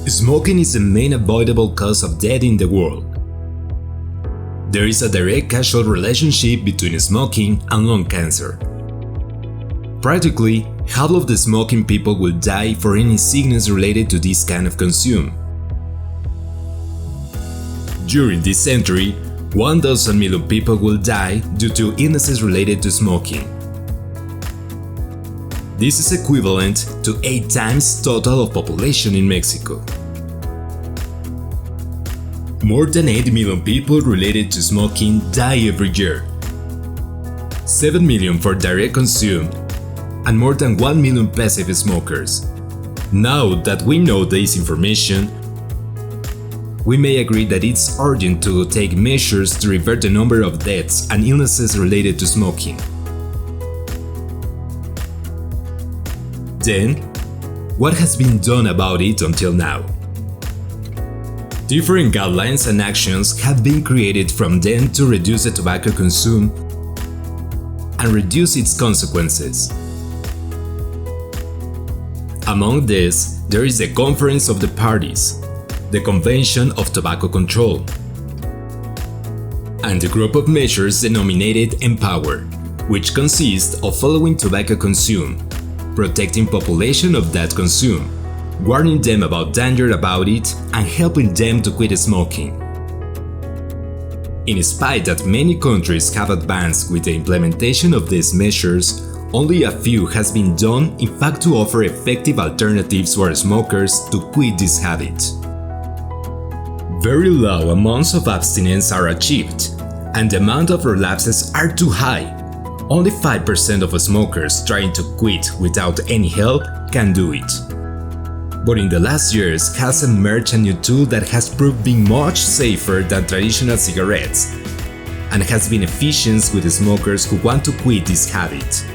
Smoking is the main avoidable cause of death in the world. There is a direct causal relationship between smoking and lung cancer. Practically, half of the smoking people will die for any sickness related to this kind of consume. During this century, 1,000 million people will die due to illnesses related to smoking. This is equivalent to 8 times total of population in Mexico. More than 8 million people related to smoking die every year. 7 million for direct consume, and more than 1 million passive smokers. Now that we know this information, we may agree that it's urgent to take measures to revert the number of deaths and illnesses related to smoking. Then, what has been done about it until now? Different guidelines and actions have been created from then to reduce the tobacco consume and reduce its consequences. Among these, there is the Conference of the Parties, the Convention of Tobacco Control, and the group of measures denominated Empower, which consists of following tobacco consume, protecting population of that consume, warning them about danger about it, and helping them to quit smoking. In spite that many countries have advanced with the implementation of these measures, only a few has been done in fact to offer effective alternatives for smokers to quit this habit. Very low amounts of abstinence are achieved, and the amount of relapses are too high. Only 5% of smokers trying to quit without any help can do it. But in the last years has emerged a new tool that has proved being much safer than traditional cigarettes, and has been efficient with smokers who want to quit this habit.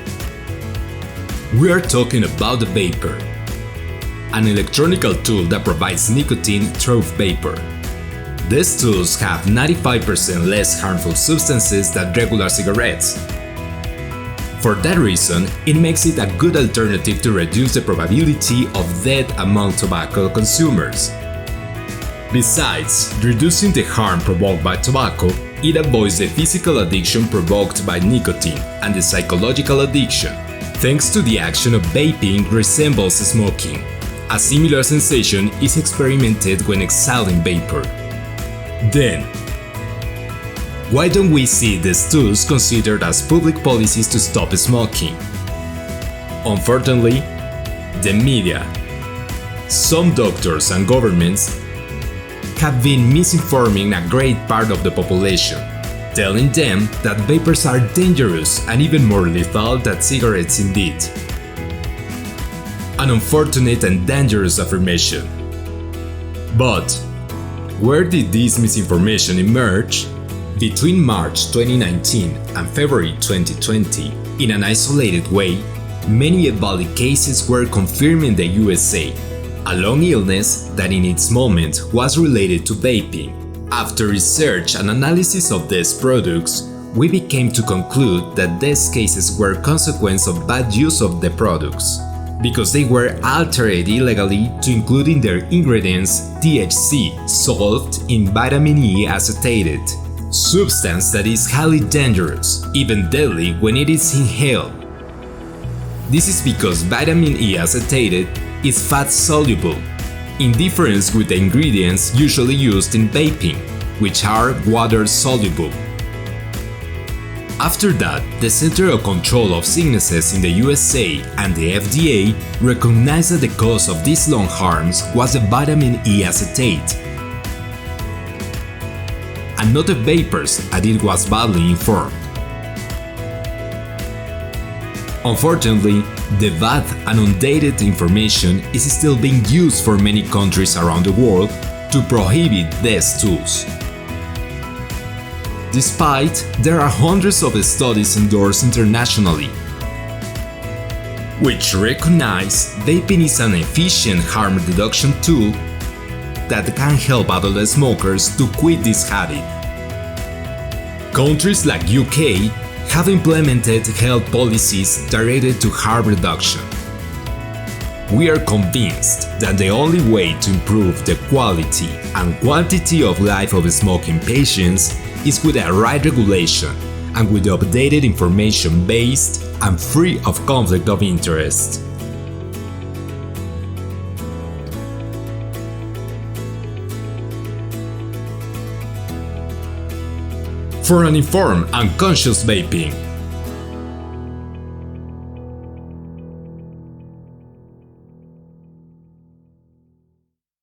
We are talking about the vapor, an electronic tool that provides nicotine through vapor. These tools have 95% less harmful substances than regular cigarettes. For that reason, it makes it a good alternative to reduce the probability of death among tobacco consumers. Besides reducing the harm provoked by tobacco, it avoids the physical addiction provoked by nicotine and the psychological addiction. Thanks to the action of vaping resembles smoking. A similar sensation is experimented when exhaling vapor. Then, why don't we see these tools considered as public policies to stop smoking? Unfortunately, the media, some doctors and governments have been misinforming a great part of the population, telling them that vapers are dangerous and even more lethal than cigarettes indeed. An unfortunate and dangerous affirmation. But where did this misinformation emerge? Between March 2019 and February 2020, in an isolated way, many Ebola cases were confirmed in the USA, a lung illness that in its moment was related to vaping. After research and analysis of these products, we became to conclude that these cases were consequence of bad use of the products, because they were altered illegally to include in their ingredients THC solved in vitamin E acetate, substance that is highly dangerous, even deadly when it is inhaled. This is because vitamin E acetate is fat-soluble, in difference with the ingredients usually used in vaping, which are water-soluble. After that, the Center of Control of Sicknesses in the USA and the FDA recognized that the cause of these lung harms was the vitamin E acetate, and not the vapors as it was badly informed. Unfortunately, the bad and undated information is still being used for many countries around the world to prohibit these tools. Despite, there are hundreds of studies endorsed internationally, which recognize vaping is an efficient harm reduction tool that can help adult smokers to quit this habit. Countries like UK have implemented health policies directed to harm reduction. We are convinced that the only way to improve the quality and quantity of life of smoking patients is with a right regulation and with updated information based and free of conflict of interest. For an informed and conscious vaping,